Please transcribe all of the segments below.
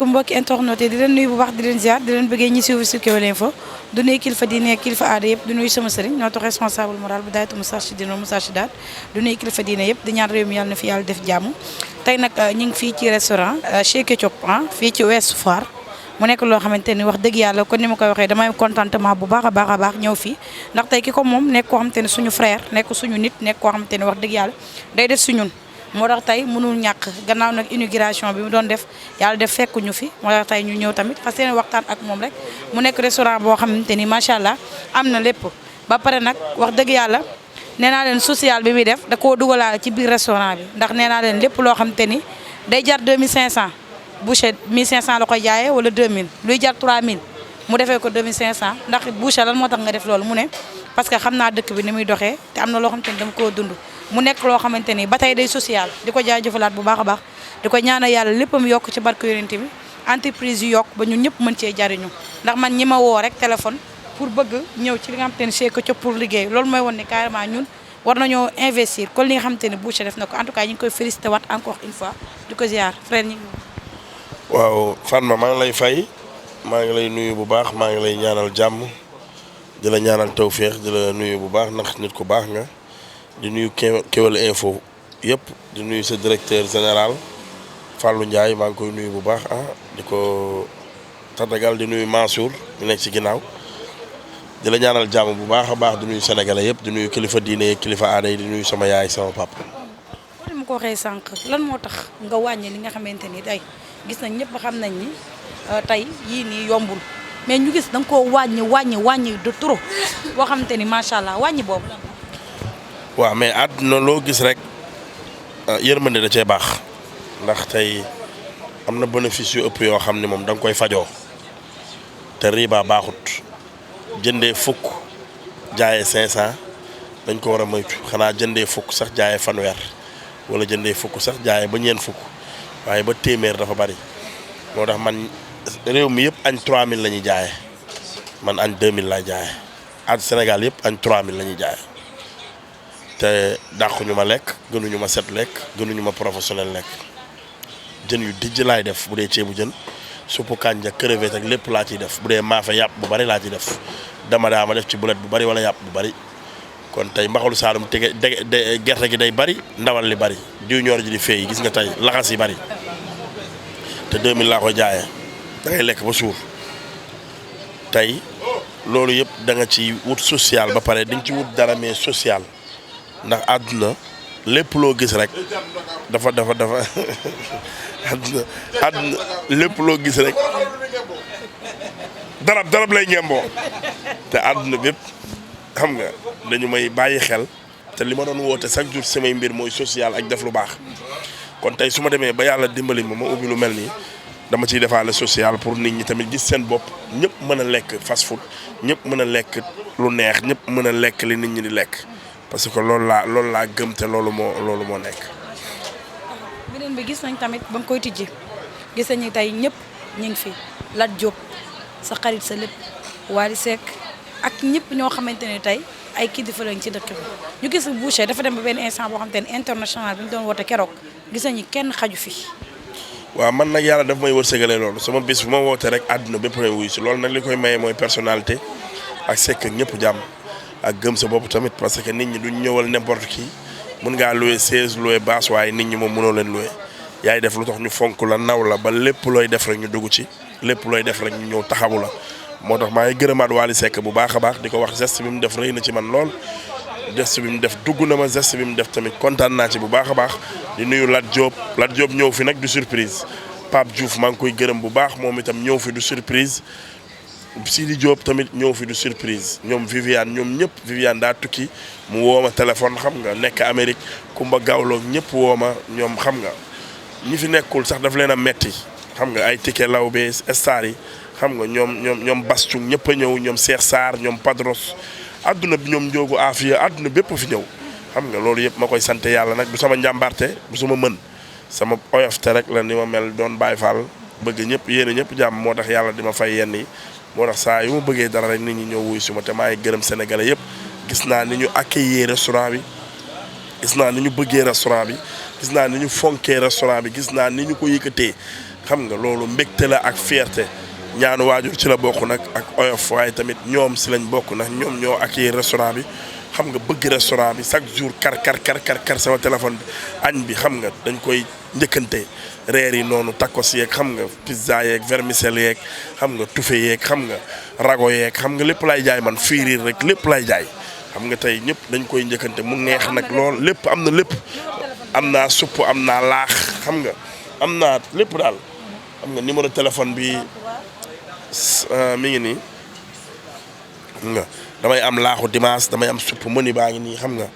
mbokki internet di leen nuyu bu baax di leen ziar di leen bëggee ñi suivre sur Kewel Info du nuyu kilifa diine kilifa aada yëpp du nuyu sama sëriñ notre responsable moral bu daaytu Moustarchidine wa Moustarchidaty du nuyu kilifa diine yëpp di ñaan réew mi yàlla na fi yàlla def jàmm tey nag ñu ngi fii ci restaurant Chez Ketchup fii ci Ouest Foire mu nekk loo xamante ni wax dëgg yàlla kon ni ma koy waxee damay contentement bu baax a baax ñëw fii ndax tey ki ko moom nekk koo xamante ne suñu frère nekk suñu nit nekk koo xamante ne wax dëgg yàlla day def suñun moo tax tey mënul ñàkk gannaaw nag inauguration bi mu doon def yàlla def fekk ñu fi moo tax tey ñu ñëw tamit fas yéene waxtaan ak moom rek mu nekk restaurant boo xamante ni macha allah am na lépp ba pare nag wax dëgg yàlla nee naa leen social bi muy def da koo dugalaale ci biir restaurant bi ndax nee naa leen lépp loo xamante ni day jar 2500 boucher 1500 la koy jaayee wala 2000 luy jar 3000 mu defee ko 2500 ndax boucher lan moo tax nga def loolu mu ne parce que xam naa dëkk bi ni muy doxee te am na loo xamante ni dama koo dund mu nekk loo xamante ni ba tey day social di ko jaajëfalaat bu baax a baax di ko ñaanal yàlla léppam yokk ci barke yonent bi entreprise yu yokk ba ñun ñëpp mën cee jariñu ndax man ñi ma woo rek téléphone pour bëgg ñëw ci li nga xamante ni Chez Ketchup pour liggéey loolu mooy woon ne carrément ñun war nañoo investir kon li nga xamante ni Boucher def na ko en tout cas ñu ngi koy félicité waat encore une fois di ko ziar frère ñi ngi waaw Fatma maa ngi lay fay maa ngi lay nuyu bu baax maa ngi lay ñaanal jàmm di la ñaanal tawféex di la nuyu bu baax ndax nit ku baax nga di nuyu Kewel Info yëpp di nuyu sa directeur général Fallou Ndiaye maa ngi koy nuyu bu baax di ko tatagal di nuyu Mansour mi nekk ci ginnaaw di la ñaanal jàmm bu baax a baax di nuyu sénégalais yëpp di nuyu kilifa diine kilifa aada yi di nuyu sama yaay sama papa. boo ma ko waxee sànq lan moo tax nga wàññi li nga xamante ni tey gis nañ ñëpp xam nañ ni tey yii nii yombul mais ñu gis da nga koo wàññi de trop boo xamante ni macha allah wàññi boobu. waaw mais àdduna loo gis rek yërmande da cee baax ndax tey am na bénéfice yu ëpp yoo xam ne moom da nga koy fajoo te riba baaxut jëndee fukk jaayee 500 dañ ko war a moytu xanaa jëndee fukk sax jaayee fanweer wala jëndee fukk sax jaayee ba ñeen fukk waaye ba téeméer dafa bari moo tax man réew mi yëpp añ 3000 la ñuy jaayee man añ 2000 laay jaayee at Sénégal yëpp añ 3000 la ñuy jaayee. te dàquñu ma lekk gënuñu ma set lekk gënuñu ma professionnel lekk jën yu dijj laay def bu dee ceebu jën suppu kànja crevette ak lépp laa ciy def bu dee maafe yàpp bu bari laa ciy def dama def ci bulet bu bari wala yàpp bu bari kon tey mbaxalu Saalum tege gerte gi day bari ndawal li bari diw ñor ji di feey gis nga tey laxas yi bari te 2000 laa koy jaayee da ngay lekk ba suur tey loolu yëpp da nga ci wut social ba pare dañ ci wut dara mais social ndax àdduna lépp loo gis rek dafa àdduna lépp loo gis rek darab lay ngemboo te àdduna bépp xam nga dañu may bàyyi xel te li ma doon woote chaque jour samay mbir mooy social ak def lu baax kon tey su ma demee ba yàlla dimbali ma ubbi lu mel nii dama ciy defaale social pour nit ñi tamit gis seen bopp ñëpp mën a lekk fast food ñëpp mën a lekk lu neex ñëpp mën a lekk li nit ñi di lekk parce que loolu laa gëm te loolu moo nekk. beneen bi gis nañ tamit ba nga koy tijji gis nañu tey ñëpp ñu ngi fi Lat Diop sa xarit sa lépp Wally Seck ak ñëpp ñoo xamante ne tey ay kilifa lañ ci dëkk bi ñu gis Boucher dafa dem ba benn instant boo xamante ne international bi ñu doon woote keroog gis nañu kenn xaju fi. waaw man nag yàlla daf may wërsëgale loolu sama bis bu ma woote rek àdduna bépp lay wuyu si loolu nag li koy maye mooy personnalité ak sekk ak ñëpp jàmm. ak gëm sa bopp tamit parce que nit ñi duñ ñëwal n'importe qui mën ngaa louer 16 louer basse waaye nit ñi moom mënoo leen louer yaay def lu tax ñu fonk la naw la ba lépp looy def rek ñu dugg ci lépp looy def rek ñu ñëw taxawu la moo tax maa ngi gërëmaat Wally Seck bu baax a baax di ko wax geste bi mu def rëy na ci man lool geste bi mu def dugg na ma geste bi mu def tamit kontaan naa ci bu baax a baax di nuyu Lat Diop ñëw fi nag du surprise Pape Diouf maa ngi koy gërëm bu baax moom itam ñëw fi du surprise Sidi Diop tamit ñëw fi du surprise ñoom Viviane ñoom ñëpp Viviane daa tukki mu woo ma téléphone xam nga nekk Amérique Kumba Gawlo ñëpp woo ma ñoom xam nga ñi fi nekkul sax daf leen a metti xam nga ay ticket lawbe star yi xam nga ñoom Bastung ñëpp a ñëw ñoom Cheikh Sarr ñoom Padros adduna bi ñoom Njoogu Afia adduna bépp fi ñëw xam nga loolu yëpp ma koy sant yàlla nag du sama njàmbarte du sama mën sama oyofte rek la ni ma mel doon Baay Faal bëgg ñëpp yéene ñëpp jàmm moo tax yàlla di ma fay yenn yi moo tax saa yu ma bëggee dara rek nit ñi ñëw wuy suma te maa ngi gërëm sénégalais yëpp gis naa ni ñu accueillir restaurant bi gis naa ni ñu bëggee restaurant bi gis naa ni ñu fonkee restaurant bi gis naa ni ñu ko yëkkatee xam nga loolu mbégte la ak fierté ñaanu waajur ci la bokk nag ak oyof waaye tamit ñoom si lañ bokk nag ñoom ñoo accueillir restaurant bi xam nga bëgg restaurant bi chaque jour kar sama téléphone bi añ bi xam nga dañ koy njëkkante reer yi noonu tacos yeeg xam nga pizza yeeg vermicelle yeeg xam nga tufe yeeg xam nga rago yeeg xam nga lépp lay jaay man fiiriir rek lépp lay jaay xam nga tey ñëpp dañ koy njëkkante mu neex nag lool lépp am na lépp am naa supp am naa laax xam nga am naa lépp daal xam nga numéro téléphone bi mi ngi nii xam nga damay am laaxu dimanche damay am supp mëni baa ngi nii xam nga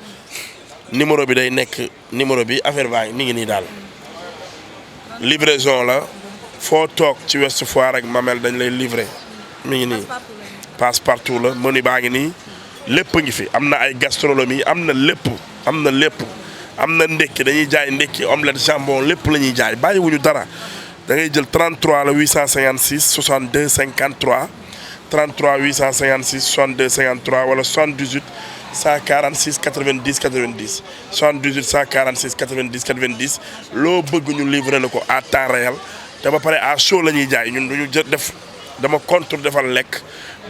numéro bi day nekk numéro bi affaire baa ngi mi ngi nii daal livraison la foo toog ci Ouest Foire ak Mamel dañ lay livrer mi ngi nii passe partout la mëni baa ngi nii lépp ngi fi am na ay gastronomie am na lépp am na lépp am na ndekki dañuy jaay ndekki omelette jambon lépp la ñuy jaay bàyyiwuñu dara da ngay jël 33 la 856 62 53 33 856 62 53 wala 78 146 90 90 78 146 90 90 loo bëgg ñu livrer la ko à temps réel te ba pare à chaud la ñuy jaay ñun duñu def dama contre defal lekk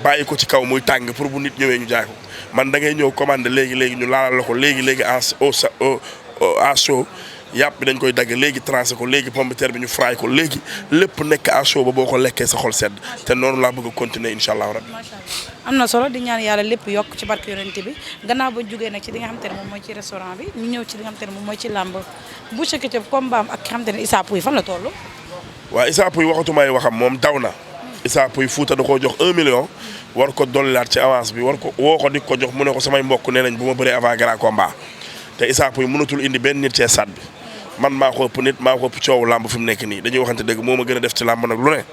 bàyyi ko ci kaw muy tàng pour bu nit ñëwee ñu jaay ko man da ngay ñëw commande léegi ñu laalal la ko léegi à chaud yàpp bi dañ koy dagg léegi tranché ko léegi pomme de terre bi ñu fry ko léegi lépp nekk à chaud ba boo ko lekkee sa xol sedd te noonu laa bëgg a continuer incha allah rabbi. macha allah am na solo di ñaan yàlla lépp yokk ci barke yonent bi gannaaw ba jógee nag ci li nga xamante ne moom mooy ci restaurant bi ñu ñëw ci li nga xamante ne moom mooy ci làmb Boucher Ketchup combat am ak ki nga xamante ne Issa Pouye fan la toll. waaw Issa Pouye waxatumay waxam moom daw na Issa Pouye Fouta da koo jox 1 million war ko dollilaat ci avance bi war ko woo ko di ko jox mu ne ko samay mbokk nee nañ bu ma bëree avant grand combat te Issa Pouye mënatul indi benn nit ci stade bi man maa ko ëpp nit maa ko ëpp coowu làmb fi mu nekk nii dañuy waxante dëgg moo ma gën a def ci làmb nag lu ne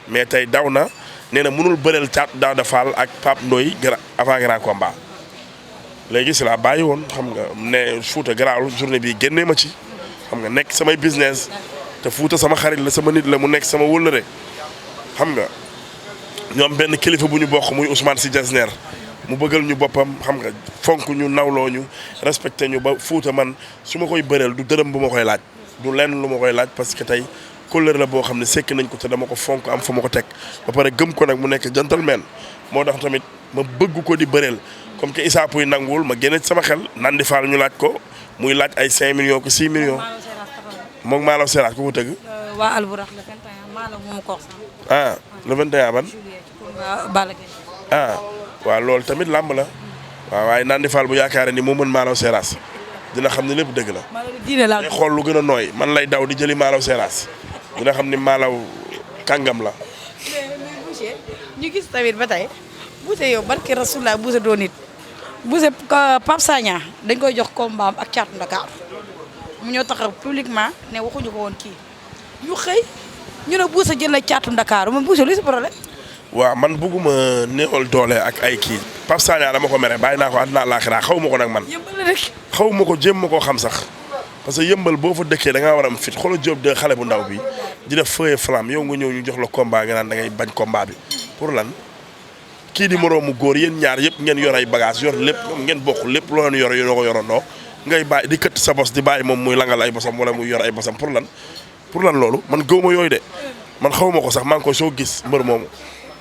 mais tey daw na nee na mënul bëreel caat Daouda Fall ak Pape Ndoye avant grand combat léegi si laa bàyyi woon xam nga ne Fouta garaawul journée bi génnee ma ci xam nga nekk samay business te Fouta sama xarit la sama nit la mu nekk sama wëllëre xam nga ñoom benn kilifa bu ñu bokk muy Ousmane Sy Diasner mu bëggal ñu boppam xam nga fonk ñu nawloo ñu respecté ñu ba Fouta man su ma koy bëreel du dërëm bu ma koy laaj du lenn lu ma koy laaj parce que tey couleur la boo xam ne sekk nañ ko te dama ko fonk am fa ma ko teg ba pare gëm ko nag mu nekk gentleman moo tax tamit ma bëgg ko di bëreel comme que Issa Pouye nanguwul ma génne ci sama xel Nandi Fall ñu laaj ko muy laaj ay 5 millions ko 6 millions moom Malaw Seras ku ko tëgg. waa Alburax le 21 Malaw moomu ko wax ah le 21 ban. Balla ah waaw loolu tamit làmb la waaw waaye Nandi Fall bu yaakaaree ni moo mën Malaw Seras dina xam ne lépp dëgg la. day xool lu gën a nooy man lay daw di jëli Malaw Seras dina xam ni Malaw kàngam la. mais Boucher ñu gis tamit ba tey Boucher yow barke Rasulullah Boucher doo nit Boucher Pape Sagna dañ koy jox combat am ak Caatu Ndakaaru mu ñëw taxaw publiquement ne waxuñu ko woon kii ñu xëy ñu ne Boucher jël na Caatu Ndakaaru man Boucher lu si problème. waaw man bëgguma néewal doole ak ay kii Pape Sagna dama ko mere bàyyi naa ko àddina àllaaxira xaw ma ko nag man. yëmbal rek. xaw ma ko jéem ma koo xam sax parce que yëmbal boo fa dëkkee da ngaa war a am fit xoolal Diop de xale bu ndaw bi di def feuille flamme yow nga ñëw ñu jox la combat nga naan da ngay bañ combat bi pour lan. kii di moroomu góor yéen ñaar yëpp ngeen yor ay bagage yor lépp ngeen bokk lépp loo leen yor yoo ko yorandoo ngay bàyyi di këtt sa bos di bàyyi moom muy langal ay bosam wala muy yor ay bosam pour lan loolu man gëw ma yooyu de man xaw ma ko sax maa ngi koy soo gis mbër moomu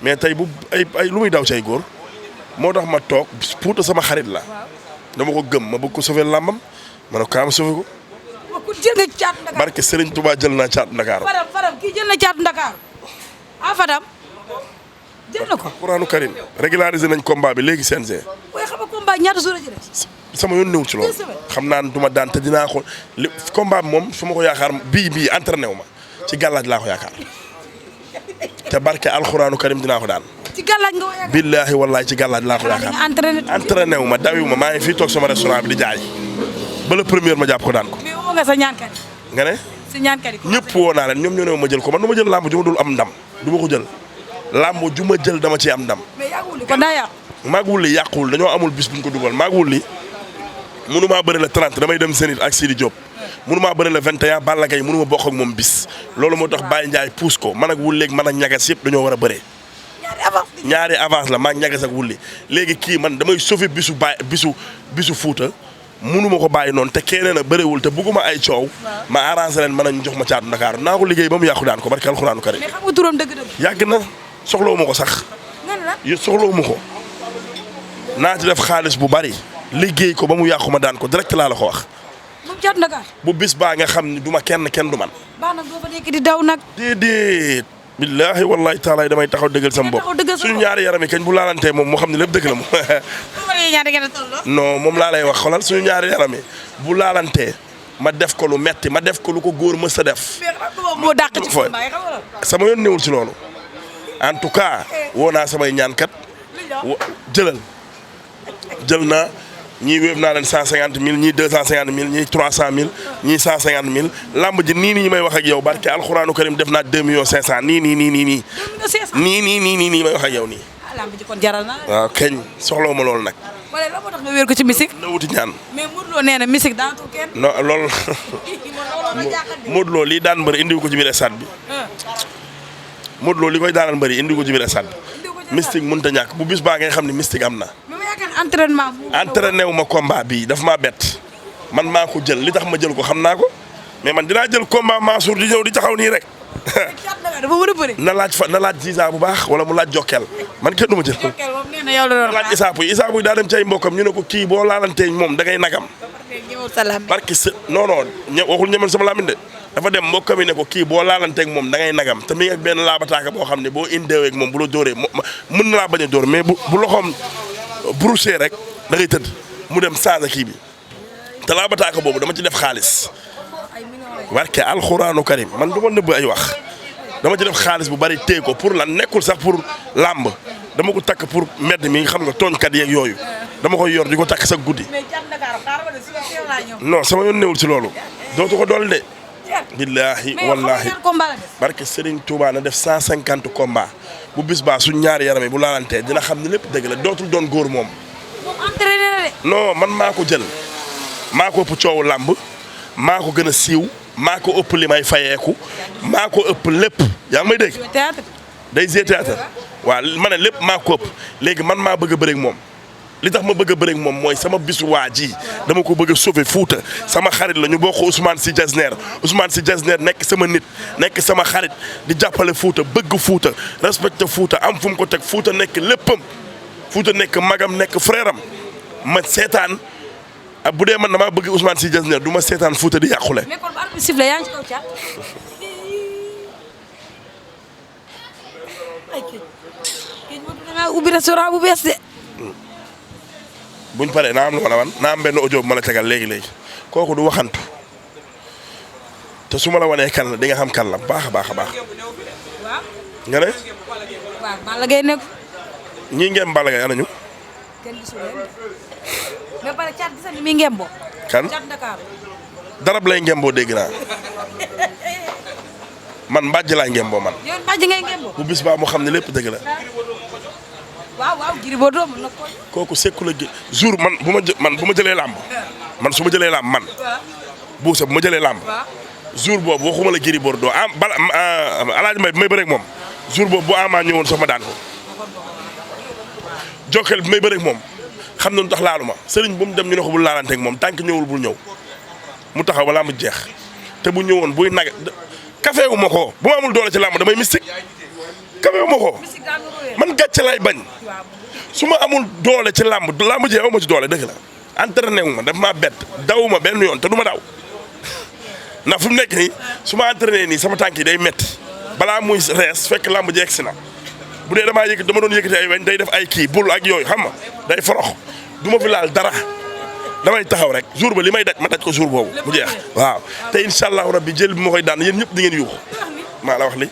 mais tey bu ay lu muy daw ci ay góor moo tax ma toog Fouta sama xarit la dama ko gëm ma bëgg ko sauver làmbam ma ne ko kaama sauver ko. ku jël nga Caatu Ndakaaru barke Serigne Touba jël naa Caatu Ndakaaru. Fadam kii jël na Caatu Ndakaaru ah Fadam jël na ko. Quranu Karim régularisé nañ combat bi léegi CNG. booy xam nga combat ñaata jours la jëlee. sama yoon néew ci loolu. xam naa ne du ma daan te dinaa ko li combat bi moom su ma ko yaakaar bii entraîné wu ma ci gàllaaj laa ko yaakaar te barke alxuraanu Karim dinaa ko daan. ci gàllaaj nga woyee. billaahi wallaahi ci gàllaaj laa ko yaakaar. entraîné wu ma dawiwu ma maa ngi fii toog sama restaurant bi di jaay ba le premier ma jàpp ko daan ko. mais woo nga sa ñaankat. nga ne. sa ñaankat yi. ñëpp woo naa leen ñoom ñoo ne ma jël ko man du ma jël làmb ju ma dul am ndam du ma ko jël làmb ju ma jël dama ci am ndam. mais yàgguwul kon daa yàqu. maag wulli yàquwul dañoo amul bis buñ ko dugal maag wulli mënumaa bëri le 30 damay dem Zénith ak Sidi Diop mënumaa bëri le 21 Balla Gaye mënuma bokk ak moom bis loolu moo tax Baye Ndiaye puus ko man ak wulleeg man ak ñagas yëpp dañoo war a bëree. ñaari avance la maag ñagas ak wulli léegi kii man damay sauver bisu Fuuta mënuma ko bàyyi noonu te keneen a bëriwul te bugguma ay coow ma arrangé leen mën nañu jox ma caatu Ndakaaru naa ko liggéey ba mu yàqu daan ko barke alxuraanu karim. mais xam nga turam dëgg-dëgg. yàgg na soxlawu ma ko sax. soxlawu ma ko naa ci def xaalis bu bari liggéey ko ba mu yàqu ma daan ko direct laa la ko wax. moom caatu Ndakaar. bu bis baa nga xam ni du ma kenn du man. baax nag doo fa nekk di daw nag. déedéet. billaahi wallaahi taala damay taxaw dëggal sama bopp suñu ñaari yaram yi kañ bu laalantee moom moo xam ne lépp dëgg la moom. non moom laa lay wax xolal suñu ñaari yaram yi bu laalantee ma def ko lu metti ma def ko lu ko góor mës a def. moo dàq ci sama yoon newul ci loolu en tout cas woo naa samay ñaankat jël naa ñii wéeb naa leen 150 000 ñii 250 000 ñii 300 000 ñii 150 000 lamb ji nii may wax ak yow barke alxuraanu karim def naa 2 millions 500 nii may wax ak yow nii. lamb ji kon jaral na. waaw keñ soxlawu ma loolu nag. wala lan moo tax nga wéer ko ci musique. na wuti ñaan. mais Modou Lo nee na musique daanatul kenn. non loolu Modou Lo lii daan mbëri indiwu ko ci biir stade bi. Modou Lo li koy daanal mbëri indiwu ko ci biir stade bi. mystique mënut a ñàkk bu bis baa ngay xam ne mystique am na. entraînement entraîné wu ma combat bii daf maa bett man maa ko jël li tax ma jël ko xam naa ko mais man dinaa jël combat Mansour di ñëw di taxaw nii rek. dafa war a bëri. na laaj Ziza bu baax wala mu laaj Jokkel man kenn du ma jël. Jokkel moom nee na yow la doon laaj Issa Pouye daa dem ci ay mbokkam ñu ne ko kii boo laalantee moom da ngay nagam. parce que non waxul ñëmal sama làmmiñ de dafa dem mbokkam yi ne ko kii boo laalanteeg moom da ngay nagam te mi ngi ak benn laabataaka boo xam ne boo indeeweeg moom bu la dóoree mën na laa bañ a dóor mais bu loxoom brouché rek da ngay tëdd mu dem changé kii bi te laa bataaka boobu dama ci def xaalis barke alxuraanu karim man du ma nëbb ay wax dama ci def xaalis bu bari téye ko pour lan nekkul sax pour làmb dama ko takk pour mbedd mi xam nga tooñkat yeeg yooyu dama koy yor di ko takk sax guddi. non sama yoon newul ci loolu dootu ko dool de. billaahi wallaahi barke Serigne Touba na def 150 combats bu bis baa suñ ñaari yaram yi bu laalantee dina xam ne lépp dëgg la dootul doon góor moom. non man maa ko jël maa ko ëpp coowu làmb maa ko gën a siiw maa ko ëpp li may fayeeku maa ko ëpp lépp yaa ngi may dégg. day jouer théâtre waaw ma ne lépp maa ko ëpp léegi man maa bëgg a bëreeg moom. li tax ma bëgg a bëreeg moom mooy sama bisu waa ji dama ko bëgg a sauver Fouta sama xarit la ñu bokk Ousmane Sy Diasner nekk sama nit nekk sama xarit di jàppale Fouta bëgg Fouta respecté Fouta am fu mu ko teg Fouta nekk léppam Fouta nekk magam nekk frère am ma seetaan bu dee man damaa bëgg Ousmane Sy Diasner du ma seetaan Fouta di yàqule. mais kon bu arbitre sifflé yaa ngi ci kaw caat. ay kii da ngaa ubbi restaurant bu bees de. buñ paree naa am lu ma la wan naa am benn audio bu ma la tegal léegi kooku du waxantu te su ma la wanee kan la di nga xam kan la baax a baax. nga ne. waaw Balla Gaye nekk. ñii ngeen Balla Gaye anañu. kenn gisul leen mais pare caat gis ni mi ngemboo. kan caat Dakar. darab lay ngemboo dégg naa man mbàjj laay ngemboo man. yow mbàjj ngay ngemboo. bu bis baa mu xam ne lépp dëgg la. waaw Gris Bordeaux mën na ko. kooku sekku la jour man bu ma jëlee làmb man su ma jëlee làmb man buusa bu ma jëlee làmb jour boobu waxuma la Gris Bordeaux Alaaji Mbay bi may bëreeg moom jour boobu bu Ama ñëwoon sax ma daan ko. Jokal bi may bëreeg moom xam na lu tax laalu ma sëriñ bu mu dem ñu ne ko bul laalanteeg moom tant que ñëwul bul ñëw mu taxaw ba làmb jeex te bu ñëwoon buy nag café wu ma ko bu ma amul doole ci làmb damay mystique. kawe ma ko man gàcce lay bañ su ma amul doole ci làmb ji aw ma ci doole dëgg la entraîné wu ma daf maa bett daw ma benn yoon te du ma daw ndax fu mu nekk nii su ma entraîné nii sama tànk yi day métti balaa muy rees fekk làmb ji egg si na bu dee dama doon yëkkati ay weñ day def ay kii bul ak yooyu xam nga day forox du ma fi laal dara damay taxaw rek jour ba li may daj ma daj ko jour boobu mu jeex waaw te incha allahu rabbi jël bi ma koy daan yéen ñëpp di ngeen yuuxu maa la wax li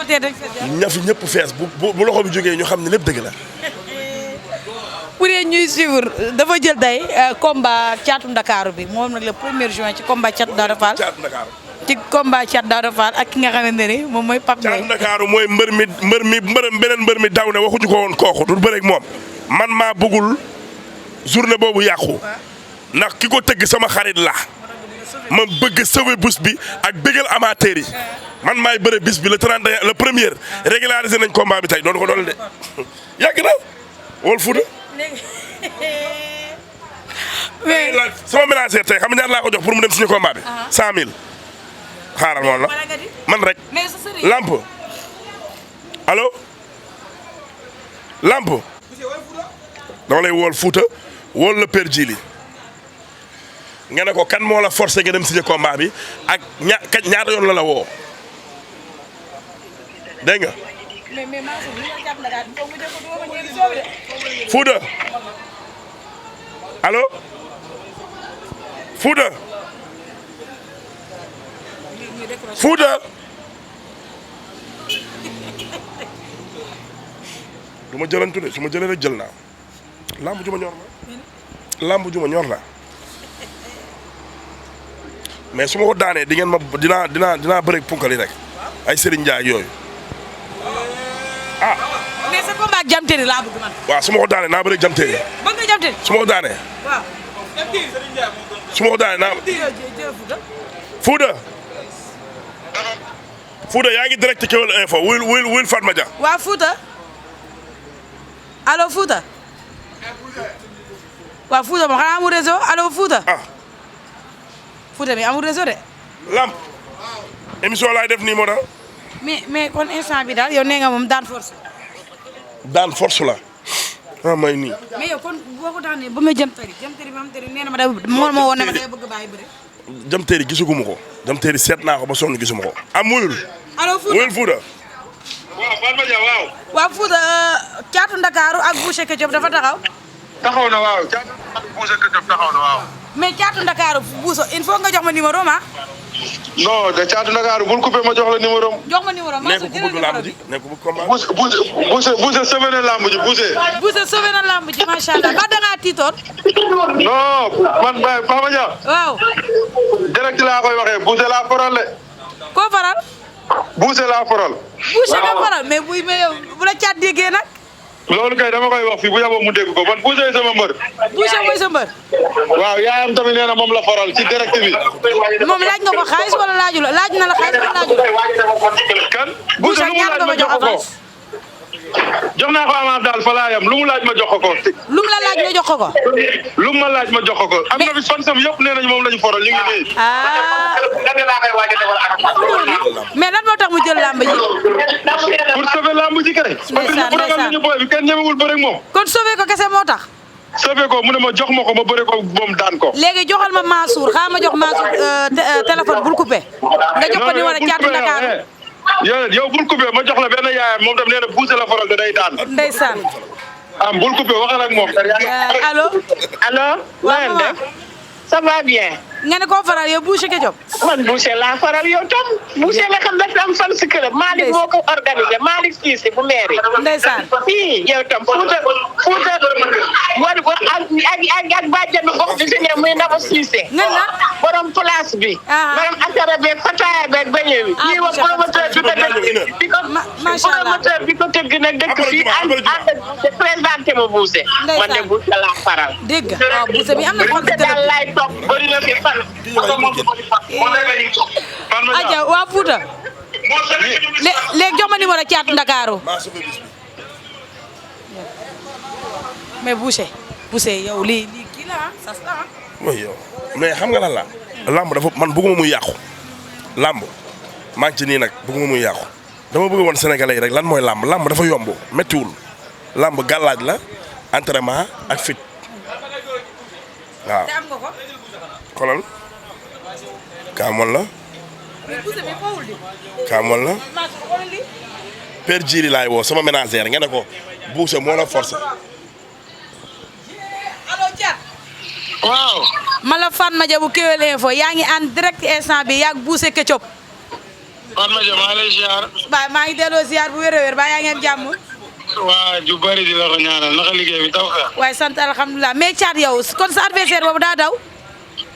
ña fi ñëpp fees bu loxo bi jógee ñu xam ne lépp dëgg la. pour yéen ñuy suivre dafa jël day combat caatu Ndakaaru bi moom nag le 1er juin ci combat caatu Daouda Fall. caatu Ndakaaru. ci combat caatu Daouda Fall ak ki nga xamante ni moom mooy Pape Ndiaye. caatu Ndakaaru mooy beneen mbër mi daw ne waxuñu ko woon kooku du bëreeg moom man maa bëggul journée boobu yàqu ndax ki ko tëgg sama xarit la ma bëgg sauver bés bi ak bëggal amateur yi man maay bëre bis bi le 31 le premier régularisé nañ combat bi tey doon ko doole de yàgg na wol Fouta. mais sama ménagère tey xam nga ñaar laa ko jox pour mu dem suñu combat bi. 100000. xaaral moom la man rek. lamp allo lamp dama lay wool Fouta wool la Père Djili nga ne ko kan moo la forcé nga dem signé combat bi ak ñaata yoon la woo dégg nga. Fouta allo Fouta Fouta du ma jëlantu de su ma jëlee rek jël naa lamb ju ma ñor la lamb ju ma ñor la mais su ma ko daanee di ngeen ma dinaa bëreeg punkali rek ay Serigne Ndiaye yooyu ah. mais sa combat ak Diam Terry laa bëgg man. waaw su ma ko daanee naa bëreeg Diam Terry. bëgg nga Diam Terry. su ma ko daanee. waaw. su ma ko daanee naa. Fouta. Fouta yaa ngi direct Kewel Info wuyul Fatma Dia. waaw Fouta. allo Fouta. waaw Fouta moom xanaa amul réseau allo Fouta. ah. Fouta mi amul réseau de. Lamp émission laay def nii moo tax. mais kon instant bi daal yow nee nga moom daan force. daan force la ah may nii. mais yow kon boo ko daanee ba nga Diam Terry bi ma xam te ne nee na ma da moo woon ne ma day bëgg bàyyi bëri. Diam Terry gisuguma ko Diam Terry seet naa ko ba sonn gisuma ko. am wuyul. allo Fouta wuyul Fouta. waaw Fatma Dia waaw. waaw Fouta caatu Ndakaaru ak Boucher Ketchup dafa taxaw. taxaw na waaw caatu Boucher Ketchup taxaw na waaw. mais caatu Ndakaaru Boucher il faut nga jox ma numéro ma. non de caatu Ndakaaru bul coupé ma jox la numéro am. jox ma numéro ma nekk ku bëgg lamb ji nekk ku bëgg combat. Boucher sauvé na lamb ji Boucher. Boucher sauvé na lamb ji macha allah ba da ngaa tiitoon. non man Fatma Dia. waaw. direct laa koy waxee Boucher laa faral de. koo faral. Boucher laa faral. Boucher nga faral mais yow bu la caat déggee nag. loolu kay dama koy wax fii bu yaboo mu dégg ko man Boucher sama mbër. Boucher mooy sa mbër. waaw yaayam tamit nee na moom la faral ci direct bi. moom laaj nga ko xaalis wala laaju la laaj na la xaalis wala laaju la. kan Boucher lu mu ñaata laaj nga ma jox jox ko. avance. jox naa ko avance daal fa laa yam lu mu laaj ma jox ko. lu mu la laaj nga jox ko. lu mu ma laaj ma jox ko. am na fi fan sam yëpp nee nañu moom lañu faral ñu ngi nii. ah. mais lan moo tax mu jël làmb ji. pour sauver lamb ji kay. parce que ñu ragal nañu booy bi kenn ñemewul bëre ak moom. kon sauvé ko kese moo tax. sauver ko mu ne ma jox ma ko ma bëre ko moom daan ko. léegi joxal ma Mansour xaaral ma jox Mansour téléphone bul coupé. nga jox ko numéro caatu Ndakaaru. yow bul coupé ma jox la benn yaayam moom tam nee na Boucher la faral da day daan. ndeysaan. am bul coupé waxal ak moom. allo. allo. waaw na def ça va bien. nga ne koo faral yow Boucher Ketchup. man Boucher laa faral yow tam. Boucher nga xam dafa am fan si këram. Malick moo ko organisé Malick Cissé bu mairie. ndeysaan. fii yow tam Fouta war ak bàjjenu gox bi si ñëw muy Ndaba Cissé. nga na. borom place bi. borom affaire beeg fataaya beeg beñe bi. ah lii wax promoteur bi ko dëgg di ko macha allah promoteur bi ko tëgg nag dëkk fii ànd présenté ma Boucher. man de Boucher laa faral. dégg nga waaw Boucher bi am na fan si daal laay topp bëri na fi fan. aja waa Fouta léegi jox ma numéro caatu Ndakaaru mais Boucher yow lii kii la sas la mooy yow mais xam nga lan la. lamb dafa man bëgguma muy yàqu. lamb maa ngi ci nii nag bëgguma muy yàqu. dama bëgg woon Sénégalais yi rek lan mooy lamb lamb dafa yomb méttiwul. lamb gàllaaj la entraînement ak fit waaw. te am nga ko. xoolal kaamoon la mais Boucher bi fawul di. kaamoon la Mansour xoolal lii. Père Djili laay woo sama ménagère nga ne ko Boucher moo la forcé. allo Thiat. waaw. ma la Fatma Dia bu Kewel Info yaa ngi en direct instant bi yaag Boucher Ketchup. Fatma Dia maa lay ziar. baay maa ngi delloo ziar bu wér a wér ba yaa ngi am jàmm. waa ju bari di la ko ñaanal naka liggéey bi taw ka. waaye sant alhamdulilah mais Thiat yow kon sa adversaire boobu daa daw.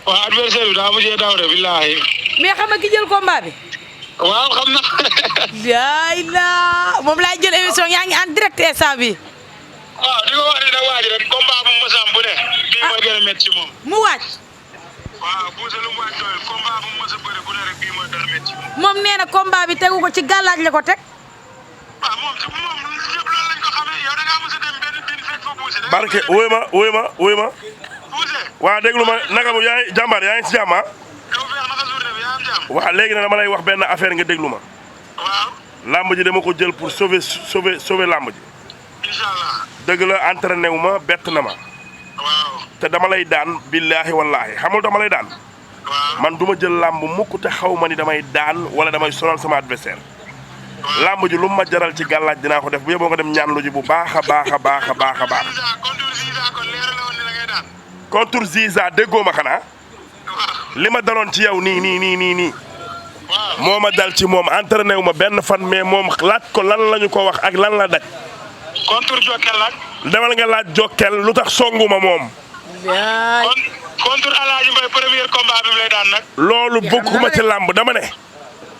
waa adversaire bi daa mujjee daw de billahi. mais xam nga ki jël combat bi. waaw xam na. yaay la moom laay jël émission yaa ngi en direct instant bi. waaw di ko wax ne da waaj rek combat bu mosam bu ne. bii mooy gën a métti ci moom. mu waaj. waaw bu lu mu waaj doyul combat bu mos a bëri bu ne rek bii mooy gën a métti ci moom. moom nee na combat bi tegu ko ci gàllaaj la ko teg. waaw moom yëpp loolu lañ ko xamee yow da ngaa mos a dem benn fekk fa buuse. barke wuy ma buuse. waa déglu ma naka mu yaa ngi jàmbaar yaa ngi ci jàmm ah. yow feex naka journée bi yaa am jàmm. waaw léegi nag dama lay wax benn affaire nga déglu ma. waaw. làmb ji dama ko jël pour sauver làmb ji. incha allah. dëgg la entraîné wu ma bett na ma. waaw. te dama lay daan billaahi wallaahi xamul dama lay daan. waaw. man du ma jël làmb mukk te xaw ma ni damay daan wala damay sonal sama adversaire. làmb ji lu ma jaral ci gàllaaj dinaa ko def bu yeboo nga dem ñaan lu ji bu baax a baax a baax a baax a baax. contre Ziza déggoo ma xanaa. li ma daloon ci yow nii. moo ma dal ci moom entraîné wu ma benn fan mais moom laaj ko lan lañu ko wax ak lan la daj. contre Jokal nag. demal nga laaj Jokal lu tax songuma moom. contre Alaaji Mbay premier combat bi lay daan nag. loolu bokkuma ci làmb dama ne.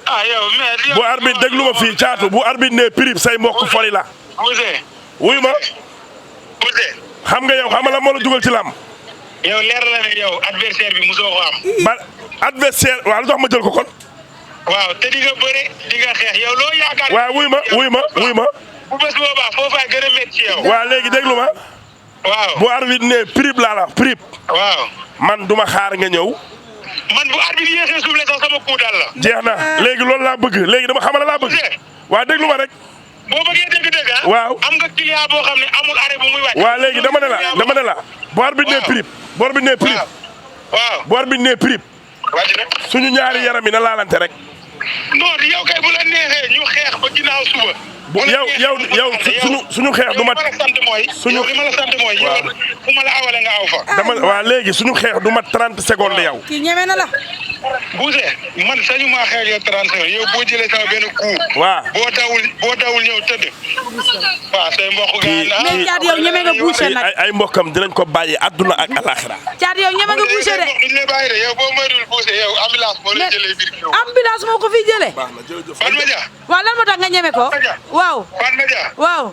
ah yow mais. bu arbitre déglu ma fii caatu bu arbitre ne prib say mbokk foli la. Ousseyn. wuyu ma. Ousseyn. xam nga yow xam nga la moo la dugal ci làmb. yow leer la ne yow adversaire bi mosoo ko am. ba adversaire waaw lu tax ma jël ko kon. waaw te di nga bëre di nga xeex yow loo yaakaar. waaw wuyu ma. bu bés boobaa foofaay gën a métti ci yow. waaw léegi déglu ma. waaw bu arbitre ne prib laa la prib. waaw. man duma xaar nga ñëw. man bu arbitre yéexee suuf la sax sama coup dal la. jeex na léegi loolu laa bëgg léegi dama xamal laa bëgg. waaw déglu ma rek. boo bëggee dégg-dégg ah. waaw am nga client boo xam ne amul arrêt bu muy wàcc. waaw léegi dama ne la bu arbitre ne prib. bu arbitre ne prib. waaw bu arbitre ne prib. wàcc na. suñu ñaari yaram yi na laalante rek. non yow kay bu la neexee ñu xeex ba ginnaaw suba. bu yow suñu xeex du mat. suñu li ma la sant mooy. yow fu ma la awale nga aw fa. waa léegi suñu xeex du mat 30 secondes yow. kii ñeme na la. Buuse man sañu maa xeex yow 30 secondes yow boo jëlee sama benn coup. waaw boo dawul ñëw tëdd. waaw say mbokk gaa mais Thiat yow ñeme nga boucher nag. ay mbokkam dinañ ko bàyyi àdduna ak alaxira. Thiat yow ñeme nga boucher de. duñ lay bàyyi de yow boo moytuwul Buuse yow ambulance moo lay jëlee biir kii. ambulance moo ko fi jëlee. Fatma Dia. waaw lan moo tax nga ñeme ko. waaw. Fatma Dia. waaw.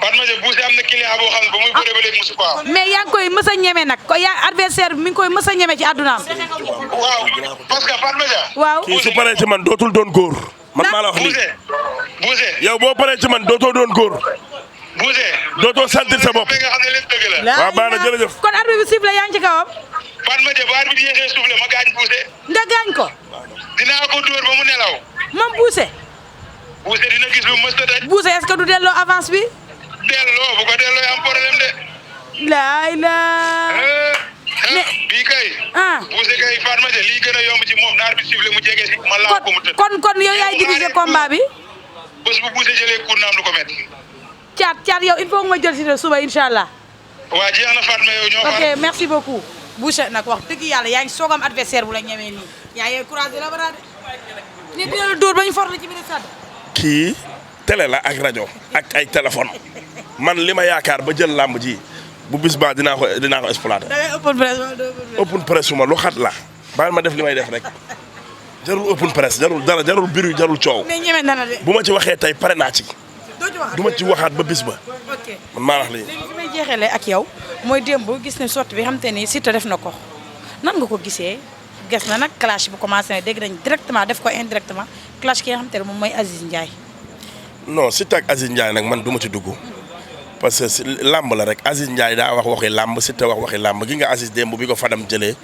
Fatma Dia Buuse am na client boo xam ne ba muy bëre ba léegi mosu ko am. mais yaa ngi koy mës a ñeme nag ko yaa adversaire bi mi ngi koy mës a ñeme ci àddunaam. waaw parce que Fatma Dia. waaw. kii su paree ci man dootul doon góor. man maa la wax nii Buuse. yow boo paree ci man dootoo doon góor. Buuse. dootoo sentir sa bopp. nga xam ne lépp dëgg la. waaw baax na jërëjëf. kon arbitre bi sifflé yaa ngi ci kawam. Fatma Dia bu arbitre bi yéexee suuf la ma gaañ Buuse. nga gaañ ko. dinaa ko dóor ba mu nelaw. moom Buuse. Buuse dina gis lu mës a daj. Buuse est-ce que du delloo avance bi. delloo bu ko delloo am problème de. laay la. bii kay. Buuse kay Fatma Dia lii gën a yomb ci moom naar bi sifflé mu jege si ma laa ko mu tëdd. kon yow yaay diriger combat bi. bés bu Buuse jëlee kur naam lu ko métti. Thiat yow il faut que ma jël si ne suba incha allah. waa jeex na Fatma yow ñoo ok merci beaucoup. Boucher nag wax dëgg yàlla yaa ngi soog am adversaire bu la ñemee nii. yaa ngi courage la bara de. nit dina la dóor ba ñu for la ci biir stade. kii télé la ak rajo ak ay téléphone man li ma yaakaar ba jël làmb ji bu bis baa dinaa ko exploiter. da ngay open press wala doo open press ma lu xat la baal ma def li may def rek jarul open press jarul dara jarul biru jarul coow. mais ñeme na de. bu ma ci waxee tey pare naa ci. doo ci waxaat du ma ci waxaat ba bis ba. ok man maa wax lii. léegi fi may jeexalee ak yow mooy démb gis ne sortie bi xam te ni Siteu def na ko nan nga ko gisee ges na nag clash bu commencé na dégg nañ directement def ko indirectement clash ki nga xam te ne moom mooy Aziz Ndiaye. non Siteu ak Aziz Ndiaye nag man du ma ci dugg parce que làmb la rek Aziz Ndiaye daa wax waxi làmb Siteu wax waxi làmb gi nga Aziz démb bi ko Fadam jëlee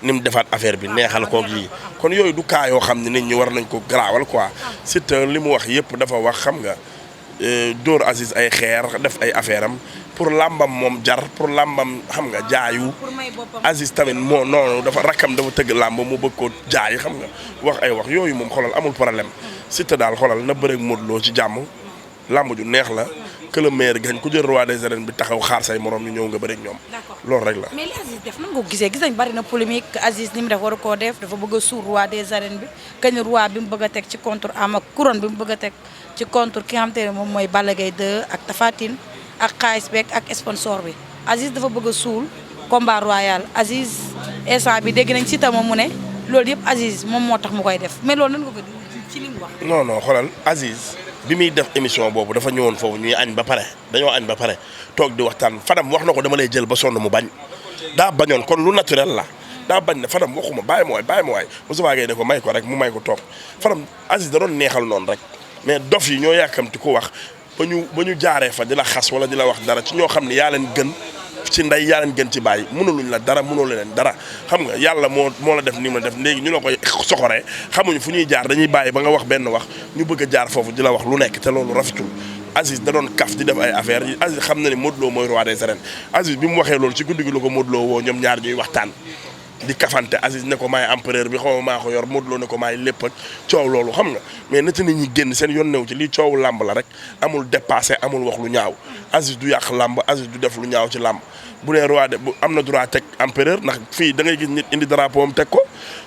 ni mu defaat affaire bi neexal koog yi kon yooyu du kaa yoo xam ne nit ñi war nañ ko garaawal quoi Siteu li mu wax yëpp dafa wax xam nga dóor Aziz ay xeer def ay affaire am pour làmbam moom jar pour làmbam xam nga jaayu Aziz tamit moo noonu dafa rakkam dafa tëgg làmb mu bëgg ko jaay xam nga wax ay wax yooyu moom xoolal amul problème Siteu daal xoolal na bëreeg Modou Lo ci jàmm làmb ju neex la que le meilleur gagne ku jël roi des arènes bi taxaw xaar say morom ñu ñëw nga bëri ak ñoom. loolu rek la. mais li Aziz def nan nga ko gisee gis nañ bari na polémique Aziz ni mu def waru koo def dafa bëgg a suur roi des arènes bi kañ roi bi mu bëgg a teg ci contre am ak couronne bi mu bëgg a teg ci contre ki nga xam te ne moom mooy Balla Gaye 2 ak Tapha Tine ak xaalis beeg ak sponsor bi Aziz dafa bëgg a suul combat royal Aziz instant bi dégg nañ si tam mu ne loolu yëpp Aziz moom moo tax mu koy def mais loolu nan nga ko ci li mu wax. non xoolal Aziz bi muy def émission boobu dafa ñëwoon foofu ñuy añ ba pare dañoo añ ba pare toog di waxtaan Fadam wax na ko dama lay jël ba sonn mu bañ daa bañoon kon lu naturel la daa bañ ne Fadam waxuma bàyyi ma waay Moussa Gueye ne ko may ko rek mu may ko toog Fadam Aziz da doon neexal noonu rek mais dof yi ñoo yàkkamti ko wax ba ñu jaaree fa di la xas wala di la wax dara ci ñoo xam ne yaa leen gën ci ndey yaa leen gën ci bàyyi mënuluñ la dara mënoo leen dara xam nga yàlla moo la def ni mu la def léegi ñu la koy soxoree xamuñu fu ñuy jaar dañuy bàyyi ba nga wax benn wax ñu bëgg a jaar foofu di la wax lu nekk te loolu rafetul Aziz da doon kaf di def ay affaire yi Aziz xam na ne Modou Lo mooy roi des arènes Aziz bi mu waxee loolu ci guddi gi la ko Modou Lo woo ñoom ñaar ñuy waxtaan di kafante Aziz ne ko maay empereur bi xaw ma maa ko yor Modou Lo ne ko maay lépp ak coow loolu xam nga mais nit ñi génn seen yoon new ci lii coowu làmb la rek amul dépassé amul wax lu ñaaw Aziz du yàq làmb Aziz du def lu ñaaw ci làmb bu dee roi de bu am na droit teg empereur ndax fii da ngay gis nit indi drapeau am teg ko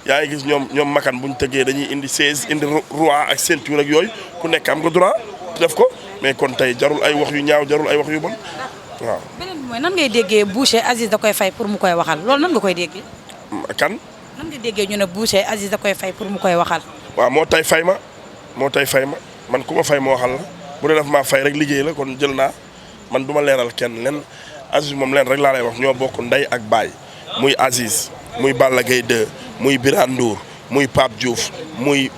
yaa ngi gis ñoom makan bu ñu tegee dañuy indi 16 indi roi ak ceinture ak yooyu ku nekk am nga droit def ko mais kon tey jarul ay wax yu ñaaw jarul ay wax yu bon waaw. beneen bi mooy nan ngay déggee Boucher Aziz da koy fay pour mu koy waxal loolu nan nga koy déggee. kan. nan nga déggee ñu ne Boucher Aziz da koy fay pour mu koy waxal. waaw moo tay fay ma man ku ma fay ma waxal la bu dee daf maa fay rek liggéey la kon jël naa man du ma leeral kenn len Aziz moom leen rek laa lay wax ñoo bokk ndey ak baay muy Aziz muy Balla Gaye 2 muy Birane Ndour muy Pape Diouf muy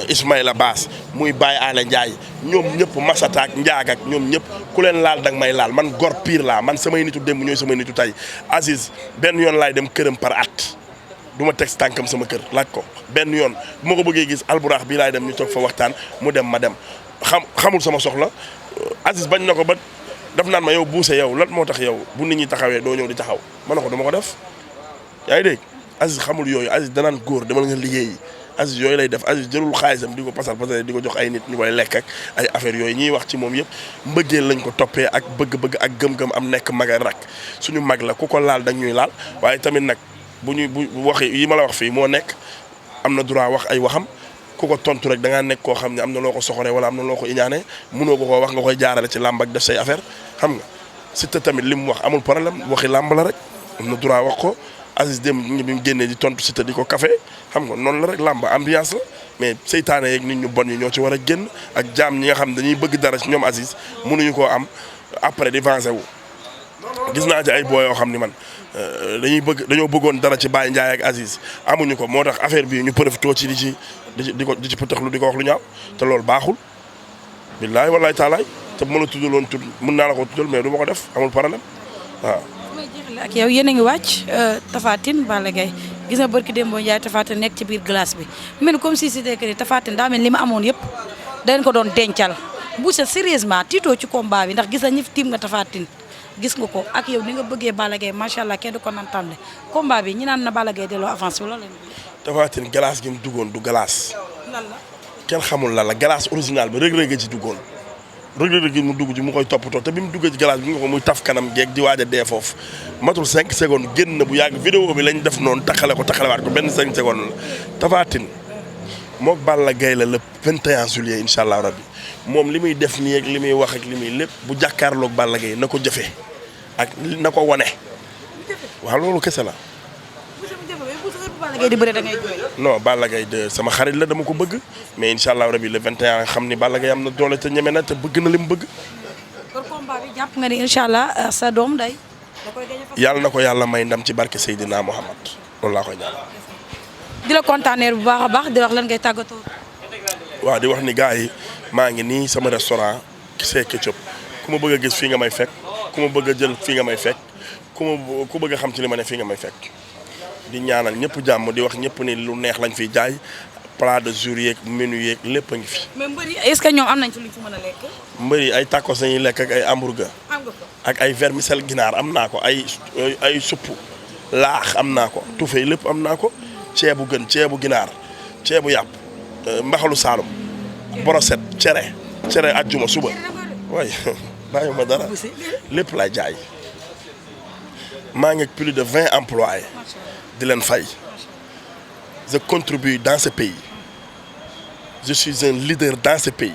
Ismaïla Bass muy Baye Alé Ndiaye ñoom ñëpp Massata ak Ndiaga ak ñoom ñëpp ku leen laal danga may laal man gor pire laa man samay nitu démb ñooy samay nitu tey Aziz benn yoon laay dem këram par at du ma teg tànkam sama kër laaj ko benn yoon bu ma ko bëggee gis alburax bii laay dem ñu toog fa waxtaan mu dem ma dem xamul sama soxla Aziz bañ na ko ba daf naan ma yow Boucher yow lan moo tax yow bu nit ñi taxawee doo ñëw di taxaw ma ne ko dama ko def yaa ngi dégg Aziz xamul yooyu Aziz danaan góor demal nga liggéeyi Aziz yooyu lay def Aziz jëlul xaalisam di ko pasal di ko jox ay nit ñu koy lekk ak ay affaire yooyu ñuy wax ci moom yëpp mbëggeel lañ ko toppee ak bëgg-bëgg ak gëm-gëm am nekk mag ak rak suñu mag la ku ko laal da ñuy laal waaye tamit nag bu waxee yi ma la wax fii moo nekk am na droit wax ay waxam ku ko tontu rek da ngaa nekk koo xam ne am na loo ko soxoree wala am na loo ko iñaane mënoo ko koo wax nga koy jaarale ci làmb ak def say affaire xam nga Siteu tamit li mu wax amul problème waxi làmb la rek am na droit wax ko Aziz dem bi mu génnee di tontu Siteu di ko café xam nga noonu la rek làmb ambiance la mais seytaane yeeg nit ñu bon ñi ñoo ci war a génn ak jaam ñi nga xam dañuy bëgg dara ci ñoom Aziz mënuñu koo am après di venger wu gis naa ci ay boo yoo xam ni man dañoo bëggoon dara ci Baye Ndiaye ak Aziz amuñu ko moo tax affaire bi ñu profité ci di ci pëtaxlu di ko wax lu ñaaw te loolu baaxul billaay wallaay taalaay te bu ma la tuddaloon tudd mën naa la ko tuddal mais du ma ko def amul problème waaw. may jeexale ak yow yéen a ngi wàcc Tapha Tine Balla Gaye gis nga barki Demba Ndiaye Tapha Tine nekk ci biir glace bi mel comme si c'était que Tapha Tine daa mel li ma amoon yëpp dañ ko doon dencal Boucher sérieusement tiitoo ci combat bi ndax gis nañu tiim nga Tapha Tine gis nga ko ak yow ni nga bëggee Balla Gaye macha allah kenn du ko nantande combat bi ñi naan na Balla Gaye delloo avance bi loolu leen Tapha Tine glace gi mu duggoon du glace. lan la kenn xamul lan la glace original bi rëg-rëg ci duggoon rëg-rëg gi mu dugg ci mu koy toppatoo te bi mu duggee ci glace bi nga ko muy taf kanam geeg di waaj a dee foofu matul 5 secondes génn na bu yàgg vidéo bi lañ def noonu taxalewaat ko benn 5 secondes la Tapha Tine mook Balla Gaye la le 21 juillet incha allah rabbi moom li muy def nii ak li muy wax ak li muy lépp bu jàkkaarloog Balla Gaye na ko jëfee ak na ko wane waaw loolu kese la. non Balla Gaye de sama xarit la dama ko bëgg mais incha allah rabi le 21 xam ni Balla Gaye am na doole te ñeme na te bëgg na li mu bëgg. kon combat bi jàpp nga ni incha allah sa doom day. yàlla na ko yàlla may ndam ci barke Seydina Mohamed loolu laa koy ñaanal. di la kontaanee bu baax a baax di wax lan ngay tàggatoo. waaw di wax ni gars yi maa ngi nii sama restaurant Kise Ketchup ku ma bëgg a gis fii nga may fekk ku ma bëgg a jël fii nga may fekk ku bëgg a xam ci li ma ne fii nga may fekk. di ñaanal ñëpp jàmm di wax ñëpp ni lu neex lañ fiy jaay plat de jour yeeg menu yeeg lépp a ngi fi. mais mbër yi est-ce que ñoom am nañ ci luñ fi mën a lekk. mbër yi ay tacos lañuy lekk ak ay hamburger. am nga ko ak ay vermicelle ginaar am naa ko ay supp laax am naa ko. tufee lépp am naa ko ceebu gën ceebu ginaar ceebu yàpp mbaxalu saalum. brochette cere ajjuma suba waay. bàyyiwuma dara lépp laay jaay maa ngi ak plus de 20 employés di leen fay je contribue dans ce pays je suis un leader dans ce pays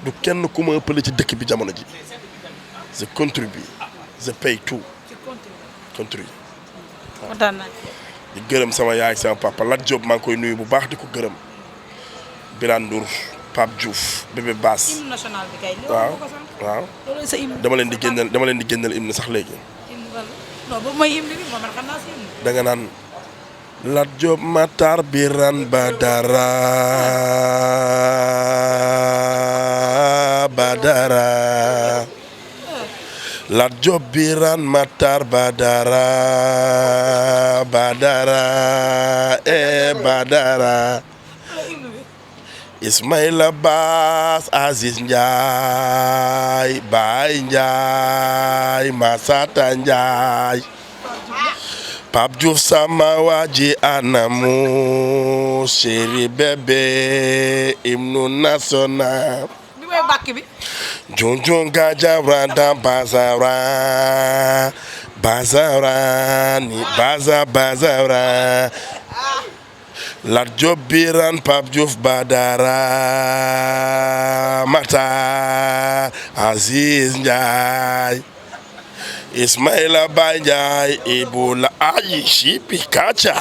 du kenn ku ma ëppale ci dëkk bi jamono ji je contribue je paye tout contribue kontaan naa di gërëm sama yaay ak sama papa Lat Diop maa ngi koy nuyu bu baax di ko gërëm Birane Ndour Pape Diouf bébé Bass hymne national bi kay waaw waaw loolu sa hymne dama leen di génneel hymne sax léegi non boobu mooy hymne bi man xam naa si hymne da nga naan Lat Diop Matar Birane Badara Lat Diop Birane Matar Badara Ismaïla Bass Aziz Ndiaye Baye Ndiaye Massata Ndiaye Pape Diouf sama waji anamu chéri bébé hymne national bi mooy bàkk bi Junjun Gajabra dan Bazawra ni Bazawra Lat Diop Birane Pape Diouf Badara Matar Aziz Ndiaye Ismaïla Baye Ndiaye Ibula Ayishi Pikacha